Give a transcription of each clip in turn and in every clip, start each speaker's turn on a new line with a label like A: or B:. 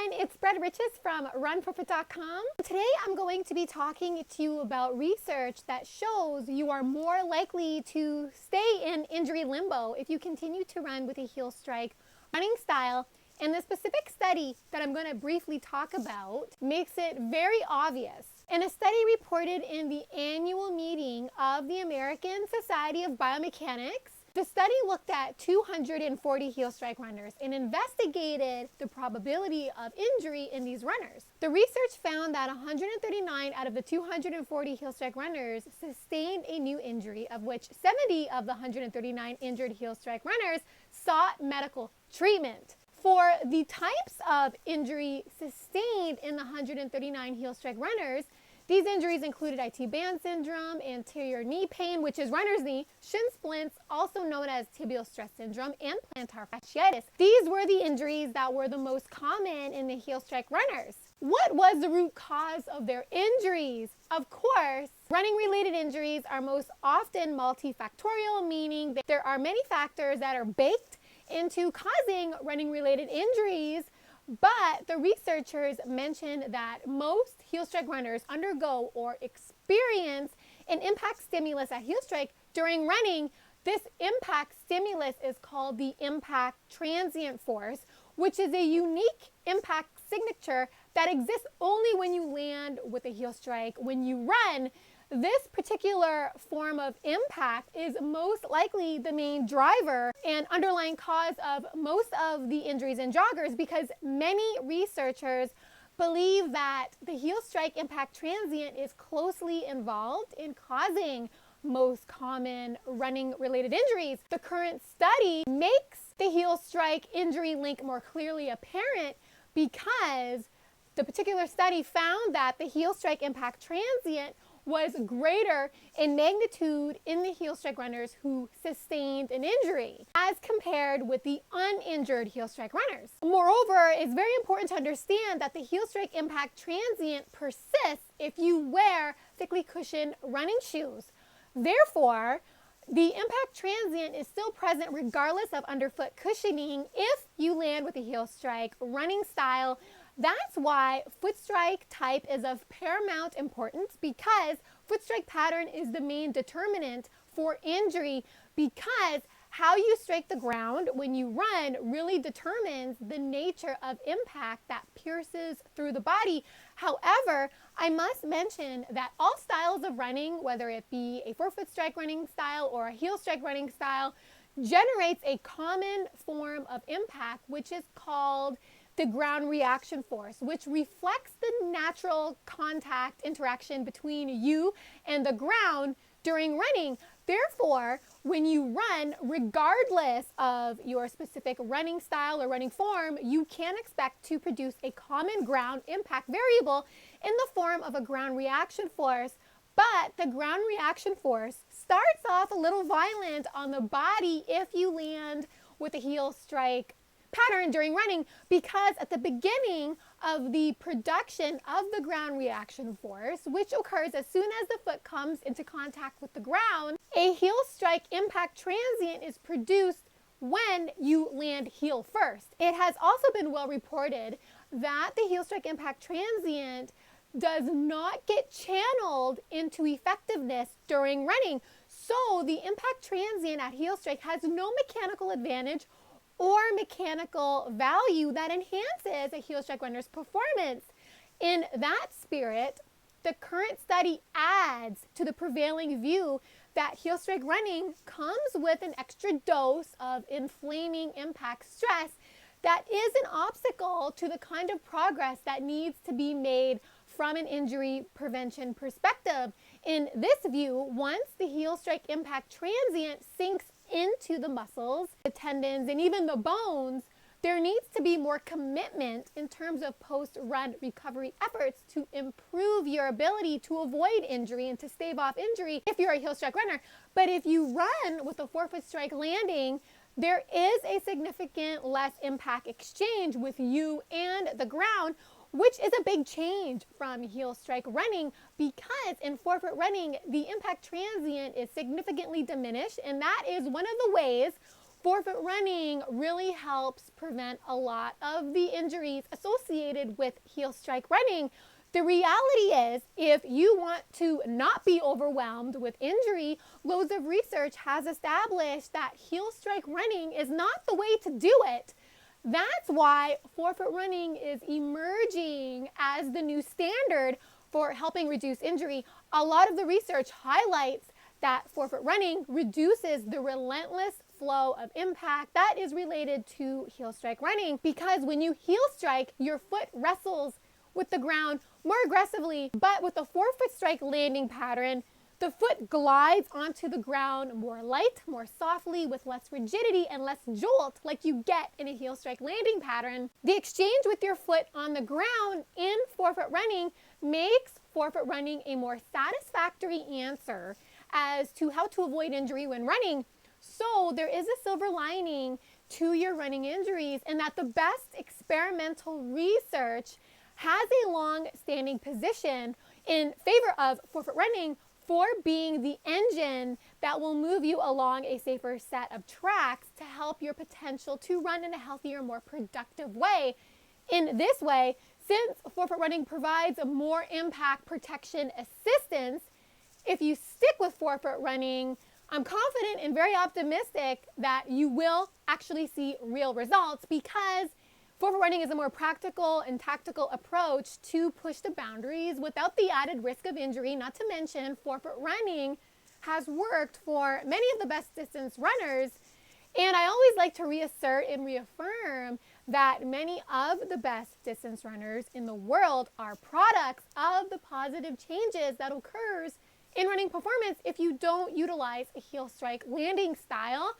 A: everyone, it's Brett Riches from runforefoot.com. Today I'm going to be talking to you about research that shows you are more likely to stay in injury limbo if you continue to run with a heel strike running style. And the specific study that I'm going to briefly talk about makes it very obvious. In a study reported in the annual meeting of the American Society of Biomechanics, the study looked at 240 heel strike runners and investigated the probability of injury in these runners. The research found that 139 out of the 240 heel strike runners sustained a new injury, of which 70 of the 139 injured heel strike runners sought medical treatment. For the types of injury sustained in the 139 heel strike runners, these injuries included IT band syndrome, anterior knee pain, which is runner's knee, shin splints, also known as tibial stress syndrome, and plantar fasciitis. These were the injuries that were the most common in the heel strike runners. What was the root cause of their injuries? Of course, running-related injuries are most often multifactorial, meaning that there are many factors that are baked into causing running-related injuries. But the researchers mentioned that most heel strike runners undergo or experience an impact stimulus at heel strike during running. This impact stimulus is called the impact transient force, which is a unique impact signature that exists only when you land with a heel strike. When you run, this particular form of impact is most likely the main driver and underlying cause of most of the injuries in joggers, because many researchers believe that the heel strike impact transient is closely involved in causing most common running related injuries. The current study makes the heel strike injury link more clearly apparent because the particular study found that the heel strike impact transient was greater in magnitude in the heel strike runners who sustained an injury as compared with the uninjured heel strike runners. Moreover, it's very important to understand that the heel strike impact transient persists if you wear thickly cushioned running shoes. Therefore, the impact transient is still present regardless of underfoot cushioning if you land with a heel strike running style. That's why foot strike type is of paramount importance, because foot strike pattern is the main determinant for injury, because how you strike the ground when you run really determines the nature of impact that pierces through the body. However, I must mention that all styles of running, whether it be a forefoot strike running style or a heel strike running style, generates a common form of impact, which is called the ground reaction force, which reflects the natural contact interaction between you and the ground during running. Therefore, when you run, regardless of your specific running style or running form, you can expect to produce a common ground impact variable in the form of a ground reaction force. But the ground reaction force starts off a little violent on the body if you land with a heel strike pattern during running, because at the beginning of the production of the ground reaction force, which occurs as soon as the foot comes into contact with the ground, a heel strike impact transient is produced when you land heel first. It has also been well reported that the heel strike impact transient does not get channeled into effectiveness during running. So the impact transient at heel strike has no mechanical advantage or mechanical value that enhances a heel strike runner's performance. In that spirit, the current study adds to the prevailing view that heel strike running comes with an extra dose of inflaming impact stress that is an obstacle to the kind of progress that needs to be made from an injury prevention perspective. In this view, once the heel strike impact transient sinks into the muscles, the tendons, and even the bones, there needs to be more commitment in terms of post-run recovery efforts to improve your ability to avoid injury and to stave off injury if you're a heel strike runner. But if you run with a forefoot strike landing, there is a significant less impact exchange with you and the ground, which is a big change from heel strike running, because in forefoot running, the impact transient is significantly diminished, and that is one of the ways Forefoot running really helps prevent a lot of the injuries associated with heel strike running. The reality is, if you want to not be overwhelmed with injury, loads of research has established that heel strike running is not the way to do it. That's why forefoot running is emerging as the new standard for helping reduce injury. A lot of the research highlights that forefoot running reduces the relentless flow of impact that is related to heel strike running, because when you heel strike, your foot wrestles with the ground more aggressively, but with a forefoot strike landing pattern, the foot glides onto the ground more light, more softly, with less rigidity and less jolt like you get in a heel strike landing pattern. The exchange with your foot on the ground in forefoot running makes forefoot running a more satisfactory answer as to how to avoid injury when running. So there is a silver lining to your running injuries, in that the best experimental research has a long-standing position in favor of forefoot running for being the engine that will move you along a safer set of tracks to help your potential to run in a healthier, more productive way. In this way, since forefoot running provides a more impact protection assistance, if you stick with forefoot running, I'm confident and very optimistic that you will actually see real results, because forefoot running is a more practical and tactical approach to push the boundaries without the added risk of injury. Not to mention, forefoot running has worked for many of the best distance runners. And I always like to reassert and reaffirm that many of the best distance runners in the world are products of the positive changes that occurs in running performance if you don't utilize a heel strike landing style.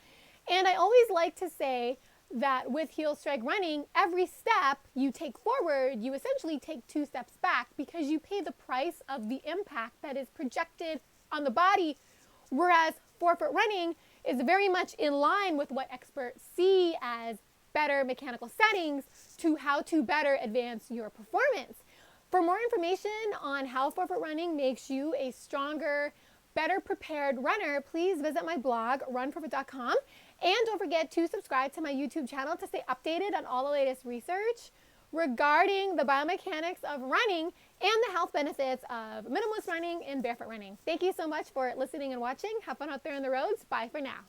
A: And I always like to say that with heel strike running, every step you take forward, you essentially take 2 steps back, because you pay the price of the impact that is projected on the body. Whereas forefoot running is very much in line with what experts see as better mechanical settings to how to better advance your performance. For more information on how forefoot running makes you a stronger, better prepared runner, please visit my blog, runforefoot.com. And don't forget to subscribe to my YouTube channel to stay updated on all the latest research regarding the biomechanics of running and the health benefits of minimalist running and barefoot running. Thank you so much for listening and watching. Have fun out there on the roads. Bye for now.